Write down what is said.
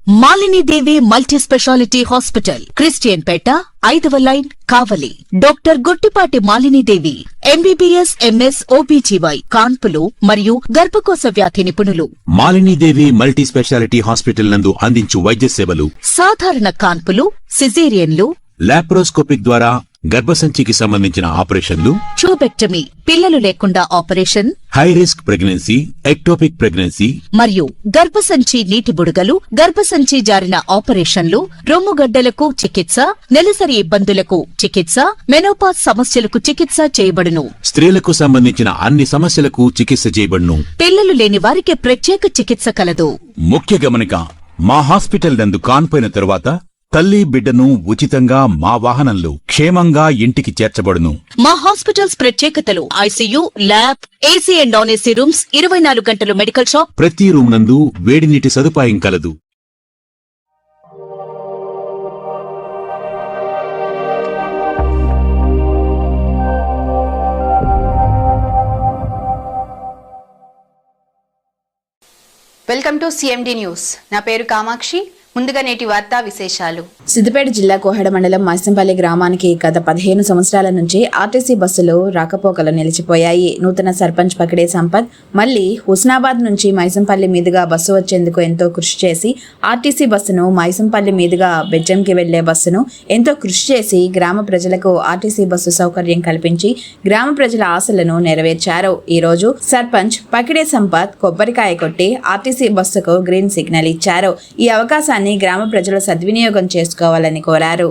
Malini Devi multi speciality hospital, Christian Peta, 5వ line, Kavali. Doctor Guttipati Malini Devi, MBBS, MS, OBGY, కాన్పులు మరియు గర్భకోశ వ్యాధి నిపుణులు. మాలినీదేవి మల్టీ స్పెషాలిటీ హాస్పిటల్ నందు అందించు వైద్య సేవలు: సాధారణ కాన్పులు, సిజేరియన్లు, లాప్రోస్కోపిక్ ద్వారా గర్భసంచికి సంబంధించిన ఆపరేషన్లు, ట్యూబెక్టమీ, పిల్లలు లేకుండా operation, high risk pregnancy, ectopic pregnancy మరియు గర్భసంచి నీటి బుడగలు, గర్భసంచి జారిన ఆపరేషన్లు, రొమ్ముగడ్డలకు చికిత్స, నెలసరి ఇబ్బందులకు చికిత్స, మెనోపాజ్ సమస్యలకు చికిత్స చేయబడును. స్త్రీలకు సంబంధించిన అన్ని సమస్యలకు చికిత్స చేయబడును. పిల్లలు లేని వారికి ప్రత్యేక చికిత్స కలదు. ముఖ్య గమనిక: మా హాస్పిటల్ నందు కాన్పోయిన తరువాత తల్లి బిడ్డను ఉచితంగా మా వాహనంలో క్షేమంగా ఇంటికి చేర్చబడును. మా హాస్పిటల్స్ ప్రత్యేకతలు: ICU, lab, AC and non AC rooms, 24 గంటలు మెడికల్ షాప్, ప్రతి రూమ్ నందు వేడి నీటి సదుపాయం కలదు. Welcome to CMD news. నా పేరు కామాక్షి. ముందుగా నేటి వార్తా విశేషాలు. సిద్దిపేట జిల్లా కోహెడ మండలం మైసంపల్లి గ్రామానికి గత 15 సంవత్సరాల నుంచి ఆర్టీసీ బస్సులు రాకపోకలు నిలిచిపోయాయి. నూతన సర్పంచ్ పకిడే సంపత్ మళ్లీ హుస్నాబాద్ నుంచి మైసంపల్లి మీదుగా బస్సు వచ్చేందుకు ఎంతో కృషి చేసి ఆర్టీసీ బస్సును మైసంపల్లి మీదుగా బెజ్జంకి వెళ్లే బస్సును ఎంతో కృషి చేసి గ్రామ ప్రజలకు ఆర్టీసీ బస్సు సౌకర్యం కల్పించి గ్రామ ప్రజల ఆశలను నెరవేర్చారు. ఈ రోజు సర్పంచ్ పకిడే సంపత్ కొబ్బరికాయ కొట్టి ఆర్టీసీ బస్సుకు గ్రీన్ సిగ్నల్ ఇచ్చారు. ఈ అవకాశాన్ని గ్రామ ప్రజలు సద్వినియోగం చేసుకోవాలని కోరారు.